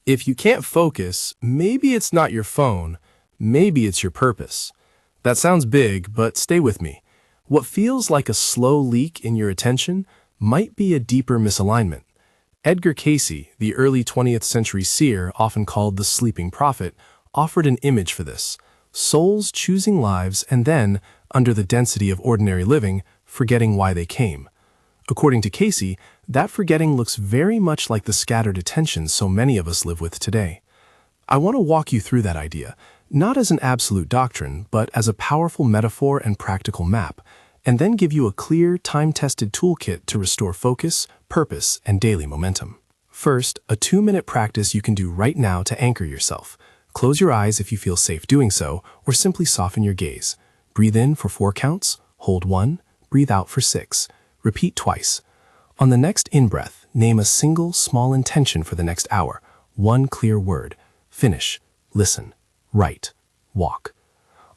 If you can't focus, maybe it's not your phone, maybe it's your purpose. That sounds big, but stay with me. What feels like a slow leak in your attention might be a deeper misalignment. Edgar Cayce, the early 20th century seer, often called the sleeping prophet, offered an image for this: souls choosing lives and then, under the density of ordinary living, forgetting why they came. According to Cayce, that forgetting looks very much like the scattered attention so many of us live with today. I want to walk you through that idea, not as an absolute doctrine, but as a powerful metaphor and practical map, and then give you a clear, time-tested toolkit to restore focus, purpose, and daily momentum. First, a 2-minute practice you can do right now to anchor yourself. Close your eyes if you feel safe doing so, or simply soften your gaze. Breathe in for 4 counts, hold 1, breathe out for 6. Repeat twice. On the next in-breath, name a single, small intention for the next hour. One clear word. Finish. Listen. Write. Walk.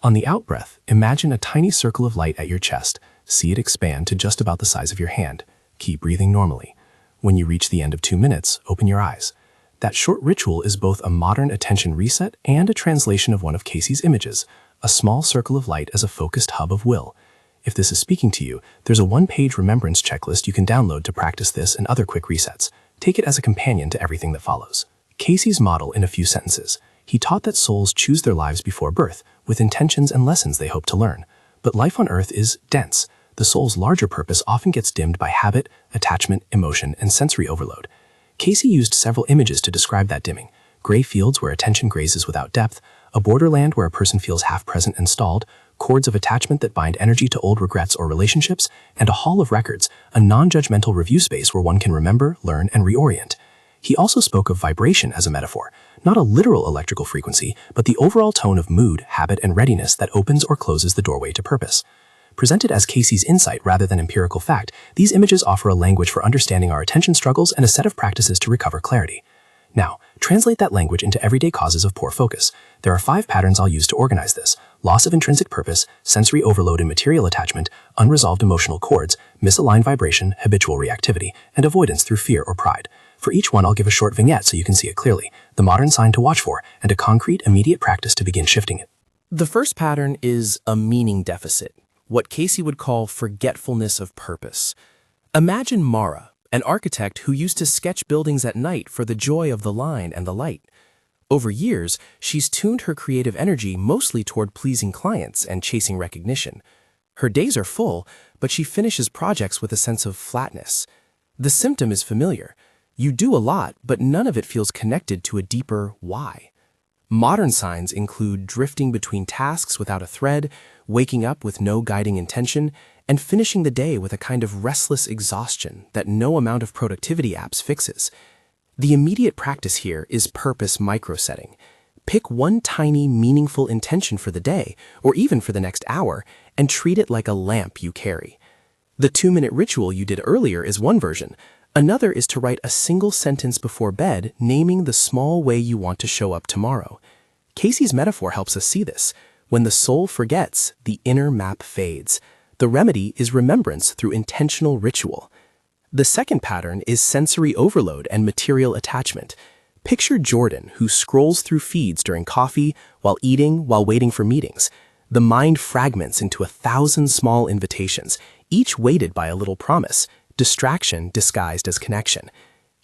On the out-breath, imagine a tiny circle of light at your chest. See it expand to just about the size of your hand. Keep breathing normally. When you reach the end of 2 minutes, open your eyes. That short ritual is both a modern attention reset and a translation of one of Cayce's images, a small circle of light as a focused hub of will. If this is speaking to you, there's a 1-page remembrance checklist you can download to practice this and other quick resets. Take it as a companion to everything that follows. Cayce's model in a few sentences. He taught that souls choose their lives before birth, with intentions and lessons they hope to learn. But life on Earth is dense. The soul's larger purpose often gets dimmed by habit, attachment, emotion, and sensory overload. Cayce used several images to describe that dimming: gray fields where attention grazes without depth, a borderland where a person feels half-present and stalled, cords of attachment that bind energy to old regrets or relationships, and a hall of records, a non-judgmental review space where one can remember, learn, and reorient. He also spoke of vibration as a metaphor, not a literal electrical frequency, but the overall tone of mood, habit, and readiness that opens or closes the doorway to purpose. Presented as Cayce's insight rather than empirical fact, these images offer a language for understanding our attention struggles and a set of practices to recover clarity. Now, translate that language into everyday causes of poor focus. There are 5 patterns I'll use to organize this: loss of intrinsic purpose, sensory overload and material attachment, unresolved emotional cords, misaligned vibration, habitual reactivity, and avoidance through fear or pride. For each one, I'll give a short vignette so you can see it clearly, the modern sign to watch for, and a concrete, immediate practice to begin shifting it. The first pattern is a meaning deficit, what Cayce would call forgetfulness of purpose. Imagine Mara, an architect who used to sketch buildings at night for the joy of the line and the light. Over years, she's tuned her creative energy mostly toward pleasing clients and chasing recognition. Her days are full, but she finishes projects with a sense of flatness. The symptom is familiar. You do a lot, but none of it feels connected to a deeper why. Modern signs include drifting between tasks without a thread, waking up with no guiding intention, and finishing the day with a kind of restless exhaustion that no amount of productivity apps fixes. The immediate practice here is purpose microsetting. Pick one tiny, meaningful intention for the day, or even for the next hour, and treat it like a lamp you carry. The 2-minute ritual you did earlier is one version. Another is to write a single sentence before bed, naming the small way you want to show up tomorrow. Cayce's metaphor helps us see this. When the soul forgets, the inner map fades. The remedy is remembrance through intentional ritual. The second pattern is sensory overload and material attachment. Picture Jordan, who scrolls through feeds during coffee, while eating, while waiting for meetings. The mind fragments into 1,000 small invitations, each weighted by a little promise. Distraction disguised as connection.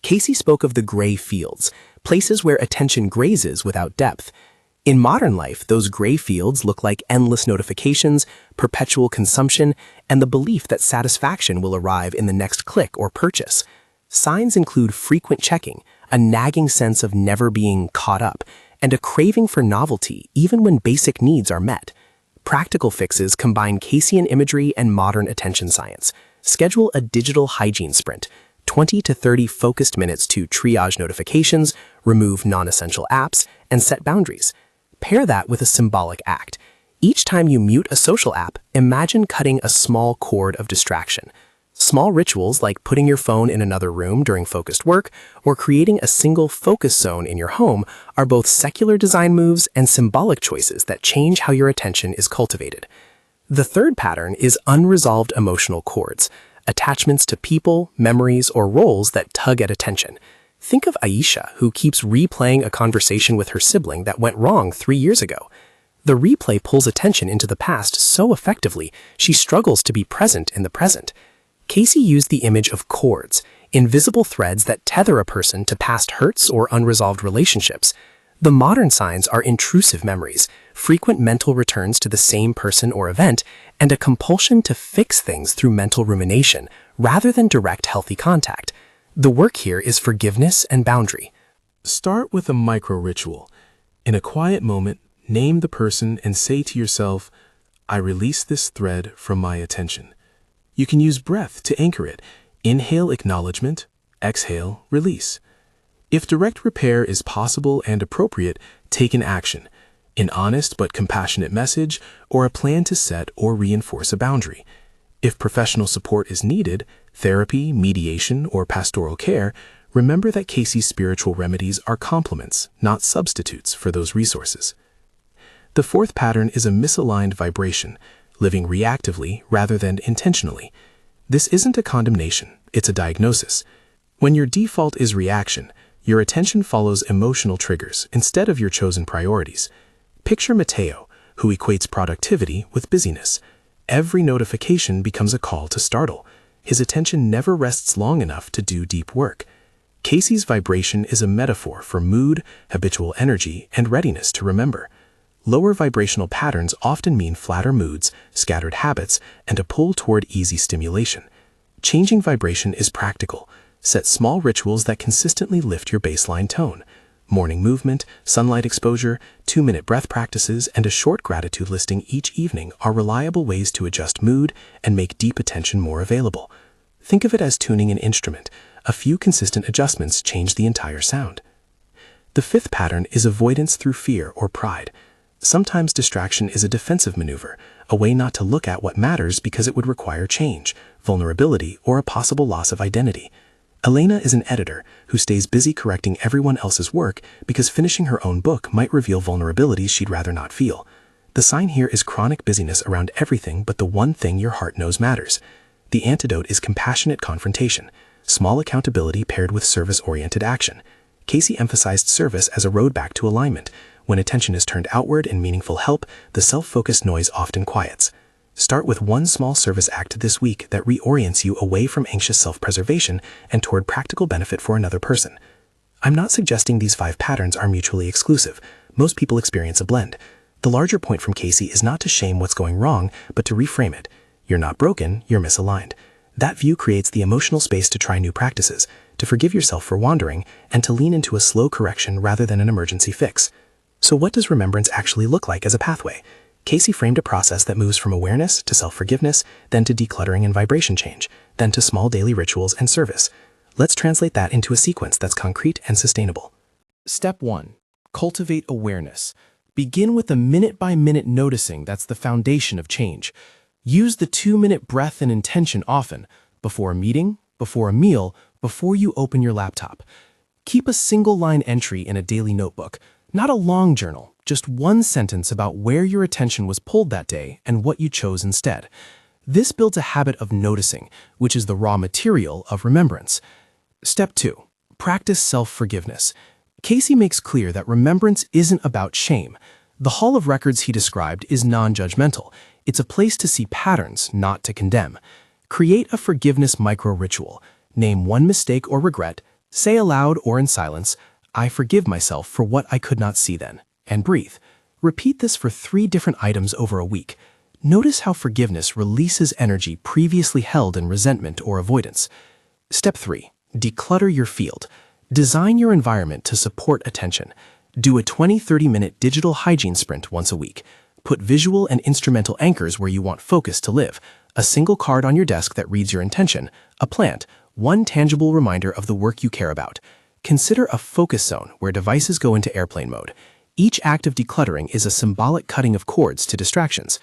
Cayce spoke of the gray fields, places where attention grazes without depth. In modern life, those gray fields look like endless notifications, perpetual consumption, and the belief that satisfaction will arrive in the next click or purchase. Signs include frequent checking, a nagging sense of never being caught up, and a craving for novelty even when basic needs are met. Practical fixes combine Caycean imagery and modern attention science. Schedule a digital hygiene sprint, 20 to 30 focused minutes to triage notifications, remove non-essential apps, and set boundaries. Pair that with a symbolic act. Each time you mute a social app, imagine cutting a small cord of distraction. Small rituals like putting your phone in another room during focused work or creating a single focus zone in your home are both secular design moves and symbolic choices that change how your attention is cultivated. The third pattern is unresolved emotional cords, attachments to people, memories, or roles that tug at attention. Think of Aisha, who keeps replaying a conversation with her sibling that went wrong 3 years ago. The replay pulls attention into the past so effectively, she struggles to be present in the present. Cayce used the image of cords, invisible threads that tether a person to past hurts or unresolved relationships. The modern signs are intrusive memories, frequent mental returns to the same person or event, and a compulsion to fix things through mental rumination rather than direct healthy contact. The work here is forgiveness and boundary. Start with a micro-ritual. In a quiet moment, name the person and say to yourself, I release this thread from my attention. You can use breath to anchor it. Inhale acknowledgement, exhale release. If direct repair is possible and appropriate, take an action, an honest but compassionate message, or a plan to set or reinforce a boundary. If professional support is needed, therapy, mediation, or pastoral care, remember that Cayce's spiritual remedies are complements, not substitutes for those resources. The fourth pattern is a misaligned vibration, living reactively rather than intentionally. This isn't a condemnation, it's a diagnosis. When your default is reaction, your attention follows emotional triggers instead of your chosen priorities. Picture Mateo, who equates productivity with busyness. Every notification becomes a call to startle. His attention never rests long enough to do deep work. Cayce's vibration is a metaphor for mood, habitual energy, and readiness to remember. Lower vibrational patterns often mean flatter moods, scattered habits, and a pull toward easy stimulation. Changing vibration is practical. Set small rituals that consistently lift your baseline tone. Morning movement, sunlight exposure, 2-minute breath practices, and a short gratitude listing each evening are reliable ways to adjust mood and make deep attention more available. Think of it as tuning an instrument. A few consistent adjustments change the entire sound. The fifth pattern is avoidance through fear or pride. Sometimes distraction is a defensive maneuver, a way not to look at what matters because it would require change, vulnerability, or a possible loss of identity. Elena is an editor who stays busy correcting everyone else's work because finishing her own book might reveal vulnerabilities she'd rather not feel. The sign here is chronic busyness around everything but the one thing your heart knows matters. The antidote is compassionate confrontation, small accountability paired with service-oriented action. Cayce emphasized service as a road back to alignment. When attention is turned outward in meaningful help, the self-focused noise often quiets. Start with one small service act this week that reorients you away from anxious self-preservation and toward practical benefit for another person. I'm not suggesting these 5 patterns are mutually exclusive. Most people experience a blend. The larger point from Cayce is not to shame what's going wrong, but to reframe it. You're not broken, you're misaligned. That view creates the emotional space to try new practices, to forgive yourself for wandering, and to lean into a slow correction rather than an emergency fix. So what does remembrance actually look like as a pathway? Cayce framed a process that moves from awareness to self-forgiveness, then to decluttering and vibration change, then to small daily rituals and service. Let's translate that into a sequence that's concrete and sustainable. Step 1. Cultivate awareness. Begin with a minute-by-minute noticing that's the foundation of change. Use the 2-minute breath and intention often, before a meeting, before a meal, before you open your laptop. Keep a single-line entry in a daily notebook, not a long journal, just one sentence about where your attention was pulled that day and what you chose instead. This builds a habit of noticing, which is the raw material of remembrance. Step 2. Practice self-forgiveness. Cayce makes clear that remembrance isn't about shame. The Hall of Records he described is non-judgmental. It's a place to see patterns, not to condemn. Create a forgiveness micro-ritual. Name one mistake or regret, say aloud or in silence, I forgive myself for what I could not see then, and breathe. Repeat this for 3 different items over a week. Notice how forgiveness releases energy previously held in resentment or avoidance. Step 3. Declutter your field. Design your environment to support attention. Do a 20-30-minute digital hygiene sprint once a week. Put visual and instrumental anchors where you want focus to live. A single card on your desk that reads your intention. A plant, one tangible reminder of the work you care about. Consider a focus zone where devices go into airplane mode. Each act of decluttering is a symbolic cutting of cords to distractions.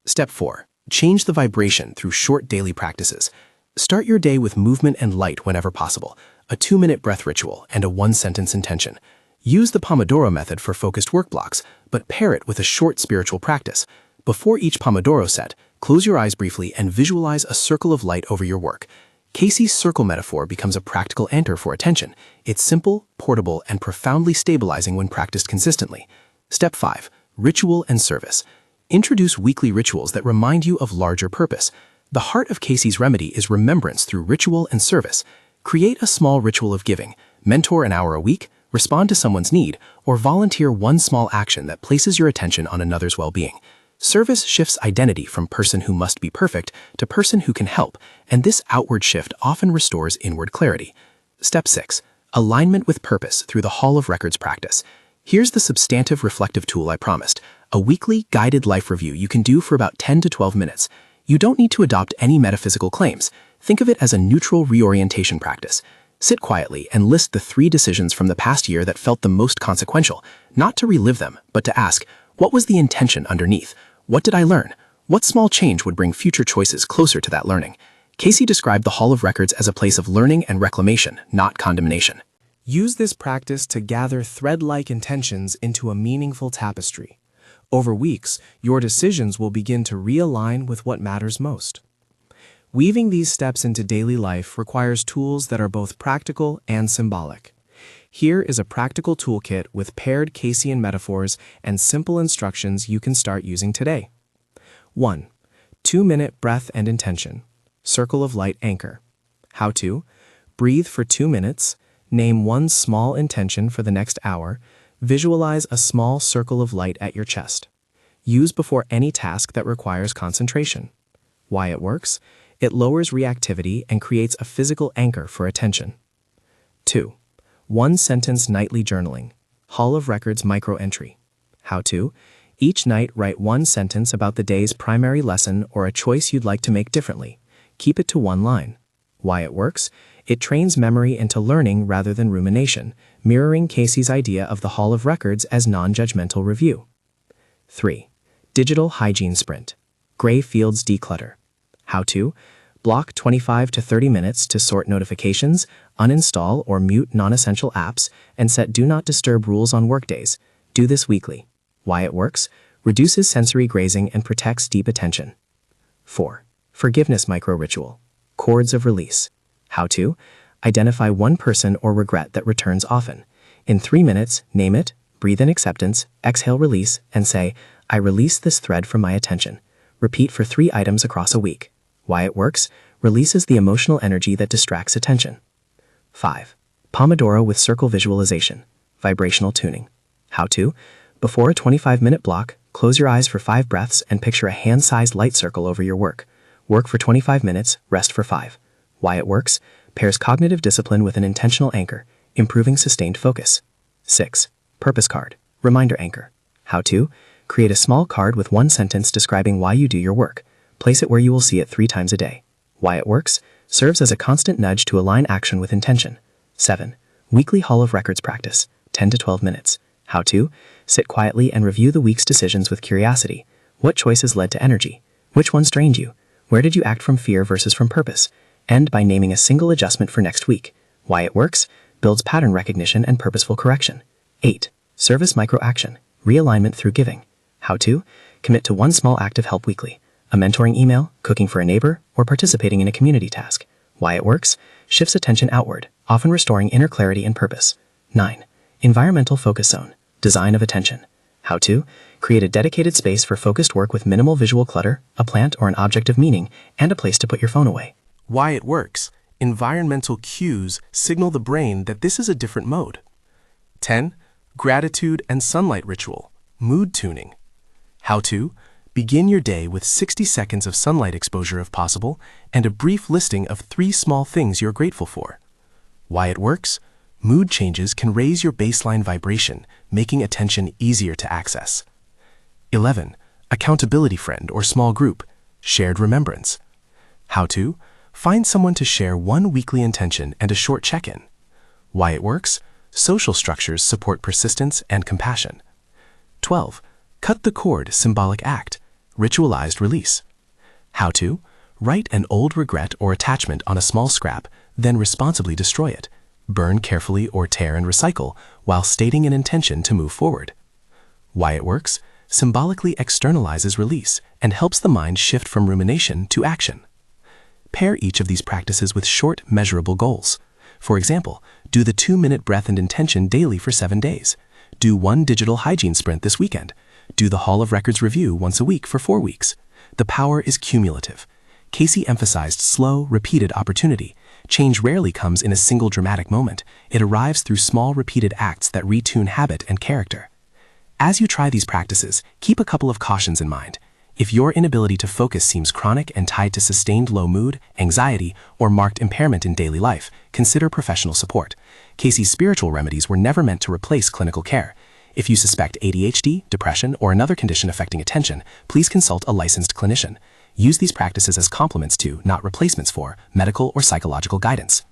Step 4. Change the vibration through short daily practices. Start your day with movement and light whenever possible, a 2-minute breath ritual, and a 1-sentence intention. Use the Pomodoro method for focused work blocks, but pair it with a short spiritual practice. Before each Pomodoro set, close your eyes briefly and visualize a circle of light over your work. Cayce's circle metaphor becomes a practical anchor for attention. It's simple, portable, and profoundly stabilizing when practiced consistently. Step 5. Ritual and service. Introduce weekly rituals that remind you of larger purpose. The heart of Cayce's remedy is remembrance through ritual and service. Create a small ritual of giving. Mentor an hour a week, respond to someone's need, or volunteer one small action that places your attention on another's well-being. Service shifts identity from person who must be perfect to person who can help, and this outward shift often restores inward clarity. Step 6. Alignment with purpose through the Hall of Records practice. Here's the substantive reflective tool I promised, a weekly guided life review you can do for about 10 to 12 minutes. You don't need to adopt any metaphysical claims. Think of it as a neutral reorientation practice. Sit quietly and list the 3 decisions from the past year that felt the most consequential, not to relive them, but to ask, what was the intention underneath? What did I learn? What small change would bring future choices closer to that learning? Cayce described the Hall of Records as a place of learning and reclamation, not condemnation. Use this practice to gather thread-like intentions into a meaningful tapestry. Over weeks, your decisions will begin to realign with what matters most. Weaving these steps into daily life requires tools that are both practical and symbolic. Here is a practical toolkit with paired Caycean metaphors and simple instructions you can start using today. 1. 2-minute breath and intention. Circle of light anchor. How to: breathe for 2 minutes, name one small intention for the next hour, visualize a small circle of light at your chest. Use before any task that requires concentration. Why it works: it lowers reactivity and creates a physical anchor for attention. 2. 1-sentence nightly journaling. Hall of Records micro entry. How to: each night write 1 sentence about the day's primary lesson or a choice you'd like to make differently. Keep it to 1 line. Why it works: it trains memory into learning rather than rumination, mirroring Cayce's idea of the Hall of Records as non-judgmental review. 3. Digital hygiene sprint. Gray fields declutter. How to: block 25 to 30 minutes to sort notifications, uninstall or mute non-essential apps, and set do not disturb rules on workdays. Do this weekly. Why it works: reduces sensory grazing and protects deep attention. 4. Forgiveness micro-ritual. Chords of release. How to: identify one person or regret that returns often. In 3 minutes, name it, breathe in acceptance, exhale release, and say, I release this thread from my attention. Repeat for 3 items across a week. Why it works: releases the emotional energy that distracts attention. 5. Pomodoro with circle visualization. Vibrational tuning. How to: before a 25-minute block, close your eyes for 5 breaths and picture a hand-sized light circle over your work. Work for 25 minutes, rest for 5. Why it works: pairs cognitive discipline with an intentional anchor, improving sustained focus. 6. Purpose card. Reminder anchor. How to: create a small card with 1 sentence describing why you do your work. Place it where you will see it 3 times a day. Why it works: serves as a constant nudge to align action with intention. 7. Weekly Hall of Records practice, 10 to 12 minutes. How to: sit quietly and review the week's decisions with curiosity. What choices led to energy? Which ones drained you? Where did you act from fear versus from purpose? End by naming a single adjustment for next week. Why it works: builds pattern recognition and purposeful correction. 8. Service micro-action. Realignment through giving. How to: commit to 1 small act of help weekly. A mentoring email, cooking for a neighbor, or participating in a community task. Why it works: shifts attention outward, often restoring inner clarity and purpose. 9. Environmental focus zone. Design of attention. How to: create a dedicated space for focused work with minimal visual clutter, a plant or an object of meaning, and a place to put your phone away. Why it works: environmental cues signal the brain that this is a different mode. 10. Gratitude and sunlight ritual. Mood tuning. How to: begin your day with 60 seconds of sunlight exposure if possible, and a brief listing of 3 small things you're grateful for. Why it works: mood changes can raise your baseline vibration, making attention easier to access. 11. Accountability friend or small group. Shared remembrance. How to: find someone to share 1 weekly intention and a short check-in. Why it works: social structures support persistence and compassion. 12. Cut the cord symbolic act. Ritualized release. How to: write an old regret or attachment on a small scrap, then responsibly destroy it. Burn carefully or tear and recycle while stating an intention to move forward. Why it works: symbolically externalizes release and helps the mind shift from rumination to action. Pair each of these practices with short, measurable goals. For example, do the 2-minute breath and intention daily for 7 days. Do 1 digital hygiene sprint this weekend. Do the Hall of Records review once a week for 4 weeks. The power is cumulative. Cayce emphasized slow, repeated opportunity. Change rarely comes in a single dramatic moment. It arrives through small, repeated acts that retune habit and character. As you try these practices, keep a couple of cautions in mind. If your inability to focus seems chronic and tied to sustained low mood, anxiety, or marked impairment in daily life, consider professional support. Cayce's spiritual remedies were never meant to replace clinical care. If you suspect ADHD, depression, or another condition affecting attention, please consult a licensed clinician. Use these practices as complements to, not replacements for, medical or psychological guidance.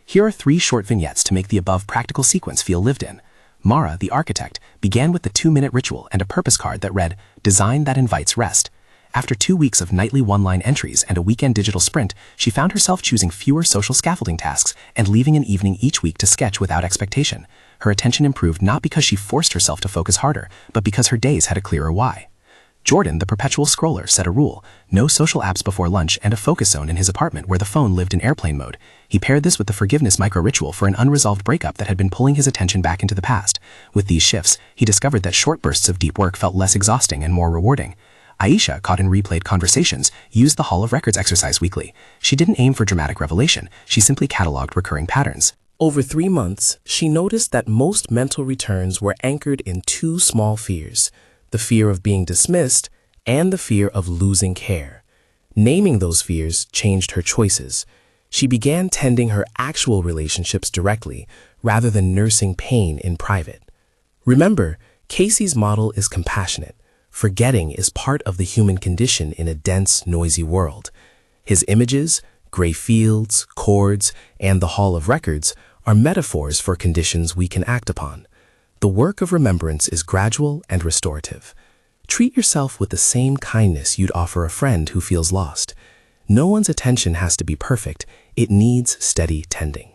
Here are 3 short vignettes to make the above practical sequence feel lived in. Mara, the architect, began with the 2-minute ritual and a purpose card that read, "Design that invites rest." After 2 weeks of nightly one-line entries and a weekend digital sprint, she found herself choosing fewer social scaffolding tasks and leaving an evening each week to sketch without expectation. Her attention improved not because she forced herself to focus harder, but because her days had a clearer why. Jordan, the perpetual scroller, set a rule: no social apps before lunch and a focus zone in his apartment where the phone lived in airplane mode. He paired this with the forgiveness micro-ritual for an unresolved breakup that had been pulling his attention back into the past. With these shifts, he discovered that short bursts of deep work felt less exhausting and more rewarding. Aisha, caught in replayed conversations, used the Hall of Records exercise weekly. She didn't aim for dramatic revelation, she simply cataloged recurring patterns. Over 3 months, she noticed that most mental returns were anchored in 2 small fears: the fear of being dismissed and the fear of losing care. Naming those fears changed her choices. She began tending her actual relationships directly, rather than nursing pain in private. Remember, Cayce's model is compassionate. Forgetting is part of the human condition in a dense, noisy world. His images, gray fields, chords, and the Hall of Records are metaphors for conditions we can act upon. The work of remembrance is gradual and restorative. Treat yourself with the same kindness you'd offer a friend who feels lost. No one's attention has to be perfect. It needs steady tending.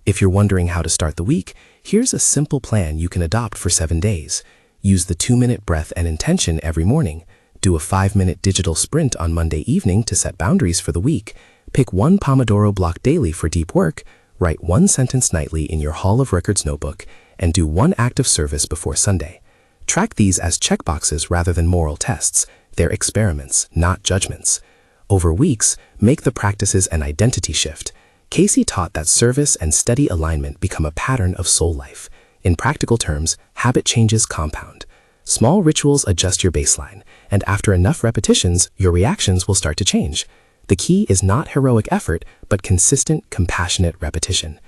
If you're wondering how to start the week, here's a simple plan you can adopt for 7 days. Use the 2-minute breath and intention every morning. Do a 5-minute digital sprint on Monday evening to set boundaries for the week. Pick 1 Pomodoro block daily for deep work. Write 1 sentence nightly in your Hall of Records notebook, and do 1 act of service before Sunday. Track these as checkboxes rather than moral tests. They're experiments, not judgments. Over weeks, make the practices an identity shift. Cayce taught that service and steady alignment become a pattern of soul life. In practical terms, habit changes compound. Small rituals adjust your baseline, and after enough repetitions, your reactions will start to change. The key is not heroic effort, but consistent, compassionate repetition.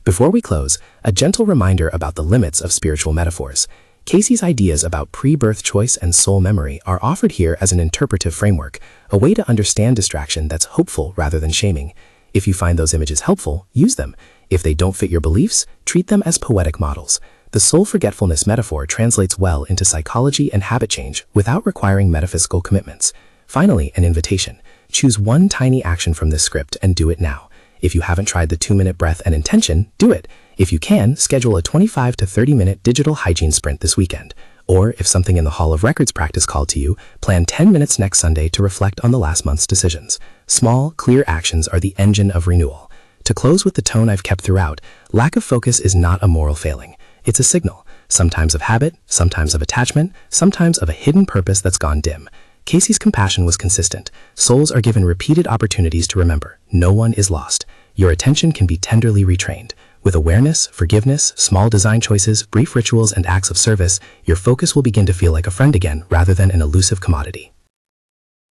Before we close, a gentle reminder about the limits of spiritual metaphors. Cayce's ideas about pre-birth choice and soul memory are offered here as an interpretive framework, a way to understand distraction that's hopeful rather than shaming. If you find those images helpful, use them. If they don't fit your beliefs, treat them as poetic models. The soul forgetfulness metaphor translates well into psychology and habit change without requiring metaphysical commitments. Finally, an invitation. Choose 1 tiny action from this script and do it now. If you haven't tried the 2-minute breath and intention, do it. If you can, schedule a 25 to 30-minute digital hygiene sprint this weekend. Or, if something in the Hall of Records practice called to you, plan 10 minutes next Sunday to reflect on the last month's decisions. Small, clear actions are the engine of renewal. To close with the tone I've kept throughout, lack of focus is not a moral failing. It's a signal, sometimes of habit, sometimes of attachment, sometimes of a hidden purpose that's gone dim. Cayce's compassion was consistent. Souls are given repeated opportunities to remember. No one is lost. Your attention can be tenderly retrained. With awareness, forgiveness, small design choices, brief rituals, and acts of service, your focus will begin to feel like a friend again rather than an elusive commodity.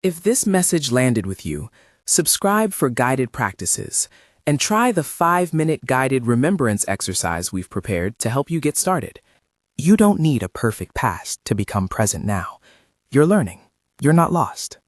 If this message landed with you, subscribe for guided practices and try the 5-minute guided remembrance exercise we've prepared to help you get started. You don't need a perfect past to become present now. You're learning. You're not lost.